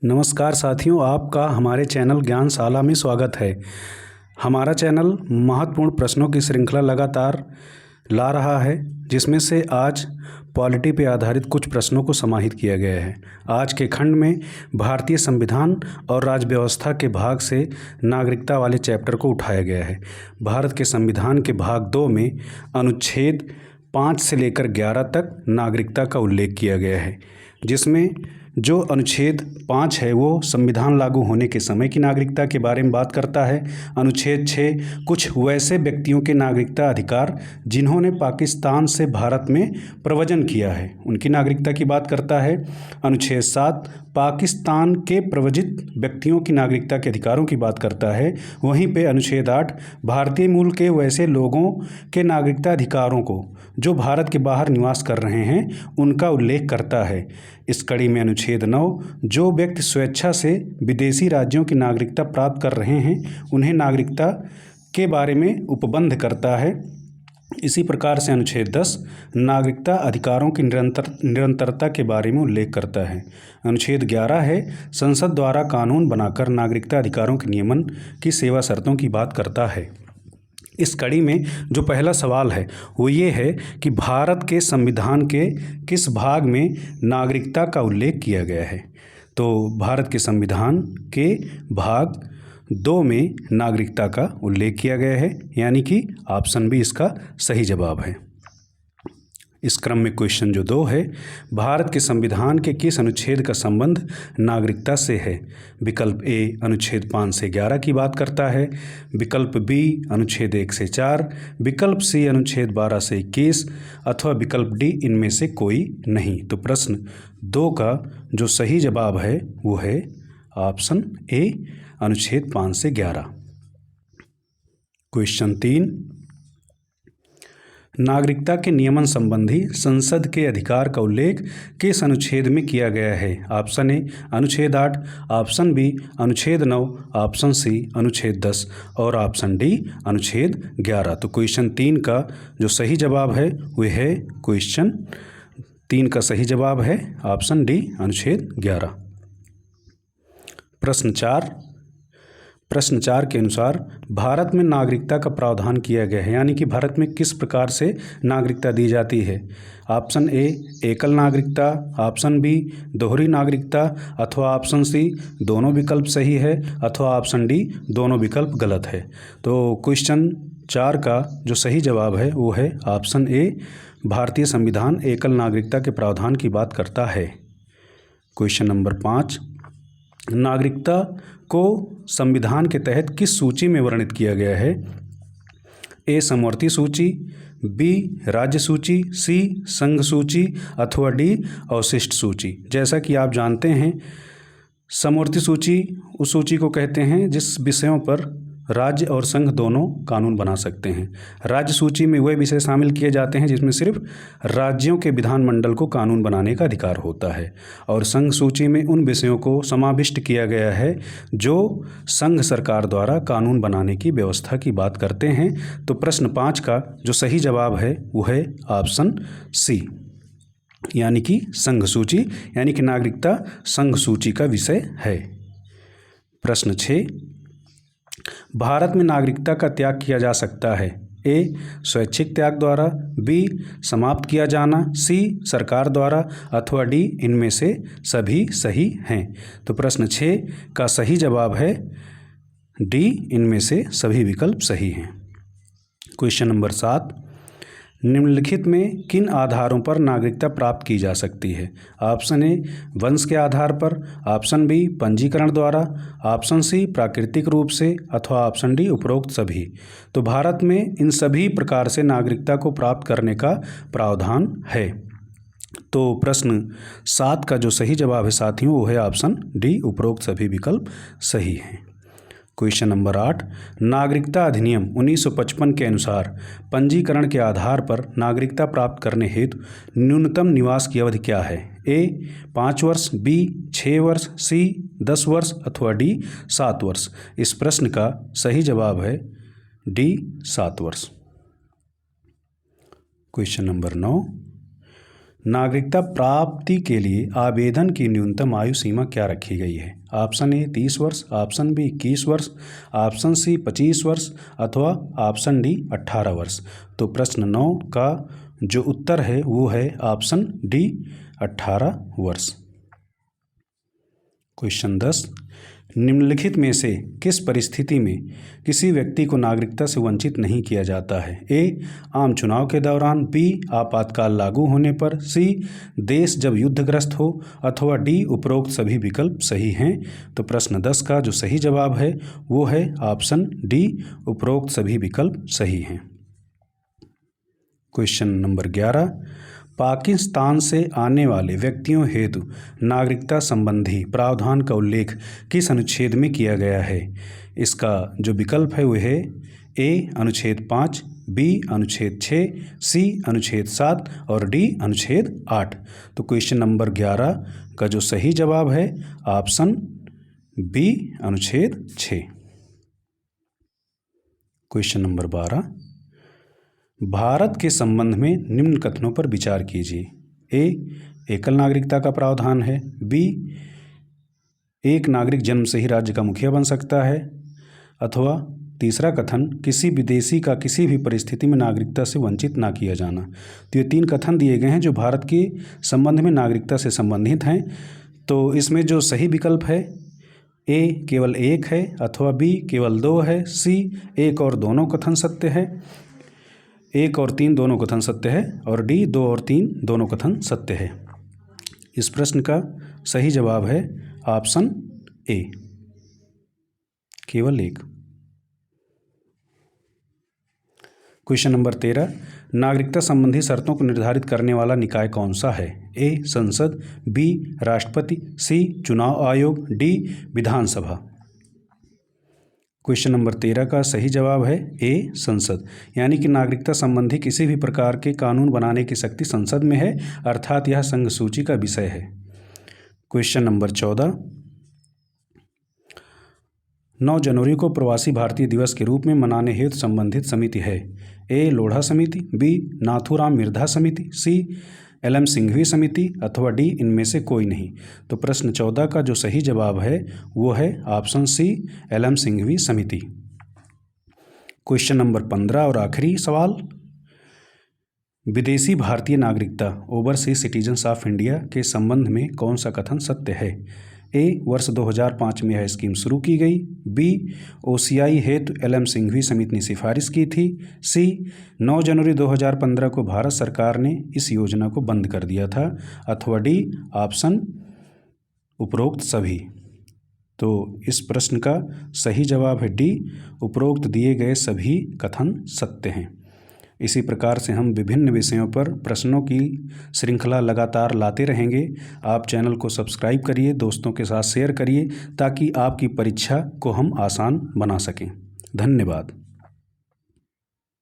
नमस्कार साथियों, आपका हमारे चैनल ज्ञानशाला में स्वागत है। हमारा चैनल महत्वपूर्ण प्रश्नों की श्रृंखला लगातार ला रहा है, जिसमें से आज पॉलिटी पे आधारित कुछ प्रश्नों को समाहित किया गया है। आज के खंड में भारतीय संविधान और राज्य व्यवस्था के भाग से नागरिकता वाले चैप्टर को उठाया गया है। भारत के संविधान के भाग 2 में अनुच्छेद 5 से लेकर 11 तक नागरिकता का उल्लेख किया गया है, जिसमें जो अनुच्छेद 5 है वो संविधान लागू होने के समय की नागरिकता के बारे में बात करता है। अनुच्छेद 6 कुछ वैसे व्यक्तियों के नागरिकता अधिकार जिन्होंने पाकिस्तान से भारत में प्रव्रजन किया है, उनकी नागरिकता की बात करता है। अनुच्छेद 7 पाकिस्तान के प्रव्रजित व्यक्तियों की नागरिकता के अधिकारों की बात करता है। वहीं पे अनुच्छेद 8 भारतीय मूल के वैसे लोगों के नागरिकता अधिकारों को जो भारत के बाहर निवास कर रहे हैं उनका उल्लेख करता है। इस कड़ी में अनुच्छेद 9 जो व्यक्ति स्वेच्छा से विदेशी राज्यों की नागरिकता प्राप्त कर रहे हैं उन्हें नागरिकता के बारे में उपबंध करता है। इसी प्रकार से अनुच्छेद 10 नागरिकता अधिकारों की निरंतरता के बारे में उल्लेख करता है। अनुच्छेद 11 है संसद द्वारा कानून बनाकर नागरिकता अधिकारों के नियमन की सेवा शर्तों की बात करता है। इस कड़ी में जो पहला सवाल है वो ये है कि भारत के संविधान के किस भाग में नागरिकता का उल्लेख किया गया है। तो भारत के संविधान के भाग 2 में नागरिकता का उल्लेख किया गया है, यानी कि ऑप्शन बी इसका सही जवाब है। इस क्रम में क्वेश्चन जो 2 है, भारत के संविधान के किस अनुच्छेद का संबंध नागरिकता से है। विकल्प ए अनुच्छेद 5 से 11 की बात करता है, विकल्प बी अनुच्छेद 1 से 4, विकल्प सी अनुच्छेद 12 से 21 अथवा विकल्प डी इनमें से कोई नहीं। तो प्रश्न 2 का जो सही जवाब है वो है ऑप्शन ए अनुच्छेद 5 से 11। क्वेश्चन 3 नागरिकता के नियमन संबंधी संसद के अधिकार का उल्लेख किस अनुच्छेद में किया गया है। ऑप्शन ए अनुच्छेद 8, ऑप्शन बी अनुच्छेद 9, ऑप्शन सी अनुच्छेद 10 और ऑप्शन डी अनुच्छेद 11। तो क्वेश्चन 3 का जो सही जवाब है वह है क्वेश्चन 3 का सही जवाब है ऑप्शन डी अनुच्छेद 11। प्रश्न 4 के अनुसार भारत में नागरिकता का प्रावधान किया गया है, यानी कि भारत में किस प्रकार से नागरिकता दी जाती है। ऑप्शन ए एकल नागरिकता, ऑप्शन बी दोहरी नागरिकता अथवा ऑप्शन सी दोनों विकल्प सही है अथवा ऑप्शन डी दोनों विकल्प गलत है। तो क्वेश्चन 4 का जो सही जवाब है वो है ऑप्शन ए भारतीय संविधान एकल नागरिकता के प्रावधान की बात करता है। क्वेश्चन नंबर 5 नागरिकता को संविधान के तहत किस सूची में वर्णित किया गया है। ए समवर्ती सूची, बी राज्य सूची, सी संघ सूची अथवा डी अवशिष्ट सूची। जैसा कि आप जानते हैं समवर्ती सूची उस सूची को कहते हैं जिस विषयों पर राज्य और संघ दोनों कानून बना सकते हैं। राज्य सूची में वह विषय शामिल किए जाते हैं जिसमें सिर्फ राज्यों के विधानमंडल को कानून बनाने का अधिकार होता है, और संघ सूची में उन विषयों को समाविष्ट किया गया है जो संघ सरकार द्वारा कानून बनाने की व्यवस्था की बात करते हैं। तो प्रश्न 5 का जो सही जवाब है वो है ऑप्शन सी, यानी कि संघ सूची, यानी कि नागरिकता संघ सूची का विषय है। प्रश्न 6 भारत में नागरिकता का त्याग किया जा सकता है। ए स्वैच्छिक त्याग द्वारा, बी समाप्त किया जाना, सी सरकार द्वारा अथवा डी इनमें से सभी सही हैं। तो प्रश्न 6 का सही जवाब है डी इनमें से सभी विकल्प सही हैं। क्वेश्चन नंबर 7 निम्नलिखित में किन आधारों पर नागरिकता प्राप्त की जा सकती है। ऑप्शन ए वंश के आधार पर, ऑप्शन बी पंजीकरण द्वारा, ऑप्शन सी प्राकृतिक रूप से अथवा ऑप्शन डी उपरोक्त सभी। तो भारत में इन सभी प्रकार से नागरिकता को प्राप्त करने का प्रावधान है। तो प्रश्न 7 का जो सही जवाब है साथियों वो है ऑप्शन डी उपरोक्त सभी विकल्प सही हैं। क्वेश्चन नंबर 8 नागरिकता अधिनियम 1955 के अनुसार पंजीकरण के आधार पर नागरिकता प्राप्त करने हेतु न्यूनतम निवास की अवधि क्या है। ए 5 वर्ष, बी 6 वर्ष, सी 10 वर्ष अथवा डी 7 वर्ष। इस प्रश्न का सही जवाब है डी 7 वर्ष। क्वेश्चन नंबर 9 नागरिकता प्राप्ति के लिए आवेदन की न्यूनतम आयु सीमा क्या रखी गई है? ऑप्शन ए 30 वर्ष, ऑप्शन बी 21 वर्ष, ऑप्शन सी 25 वर्ष अथवा ऑप्शन डी 18 वर्ष। तो प्रश्न 9 का जो उत्तर है वो है ऑप्शन डी 18 वर्ष। क्वेश्चन 10, निम्नलिखित में से किस परिस्थिति में किसी व्यक्ति को नागरिकता से वंचित नहीं किया जाता है? ए, आम चुनाव के दौरान, बी, आपातकाल लागू होने पर, सी, देश जब युद्धग्रस्त हो अथवा डी, उपरोक्त सभी विकल्प सही हैं। तो प्रश्न 10 का जो सही जवाब है वो है ऑप्शन डी, उपरोक्त सभी विकल्प सही हैं। क्वेश्चन नंबर 11, पाकिस्तान से आने वाले व्यक्तियों हेतु नागरिकता संबंधी प्रावधान का उल्लेख किस अनुच्छेद में किया गया है? इसका जो विकल्प है वह है ए अनुच्छेद 5, बी अनुच्छेद 6, सी अनुच्छेद 7 और डी अनुच्छेद 8। तो क्वेश्चन नंबर 11 का जो सही जवाब है ऑप्शन बी अनुच्छेद 6। क्वेश्चन नंबर 12, भारत के संबंध में निम्न कथनों पर विचार कीजिए। ए, एकल नागरिकता का प्रावधान है, बी, एक नागरिक जन्म से ही राज्य का मुखिया बन सकता है, अथवा तीसरा कथन किसी विदेशी का किसी भी परिस्थिति में नागरिकता से वंचित ना किया जाना। तो ये 3 कथन दिए गए हैं जो भारत के संबंध में नागरिकता से संबंधित हैं। तो इसमें जो सही विकल्प है ए केवल 1 है, अथवा बी केवल 2 है, सी 1 और दोनों कथन सत्य है, 1 और 3 दोनों कथन सत्य है, और डी 2 और 3 दोनों कथन सत्य है। इस प्रश्न का सही जवाब है ऑप्शन ए, केवल 1। क्वेश्चन नंबर 13, नागरिकता संबंधी शर्तों को निर्धारित करने वाला निकाय कौन सा है? ए, संसद, बी, राष्ट्रपति, सी, चुनाव आयोग, डी, विधानसभा। क्वेश्चन नंबर 13 का सही जवाब है ए, संसद। यानी कि नागरिकता संबंधी किसी भी प्रकार के कानून बनाने की शक्ति संसद में है, अर्थात यह संघ सूची का विषय है। क्वेश्चन नंबर 14, 9 जनवरी को प्रवासी भारतीय दिवस के रूप में मनाने हेतु संबंधित समिति है? ए, लोढ़ा समिति, बी, नाथूराम मिर्धा समिति, सी, एल.एम. सिंघवी समिति अथवा डी, इनमें से कोई नहीं। तो प्रश्न 14 का जो सही जवाब है वो है ऑप्शन सी, एल.एम. सिंघवी समिति। क्वेश्चन नंबर 15 और आखिरी सवाल, विदेशी भारतीय नागरिकता ओवरसीज सिटीजन्स ऑफ इंडिया के संबंध में कौन सा कथन सत्य है? ए, वर्ष 2005 में यह स्कीम शुरू की गई, बी, ओसीआई हेतु एल.एम. सिंघवी समिति ने सिफारिश की थी, सी, 9 जनवरी 2015 को भारत सरकार ने इस योजना को बंद कर दिया था, अथवा डी, ऑप्शन उपरोक्त सभी। तो इस प्रश्न का सही जवाब है डी, उपरोक्त दिए गए सभी कथन सत्य हैं। इसी प्रकार से हम विभिन्न विषयों पर प्रश्नों की श्रृंखला लगातार लाते रहेंगे। आप चैनल को सब्सक्राइब करिए, दोस्तों के साथ शेयर करिए ताकि आपकी परीक्षा को हम आसान बना सकें। धन्यवाद।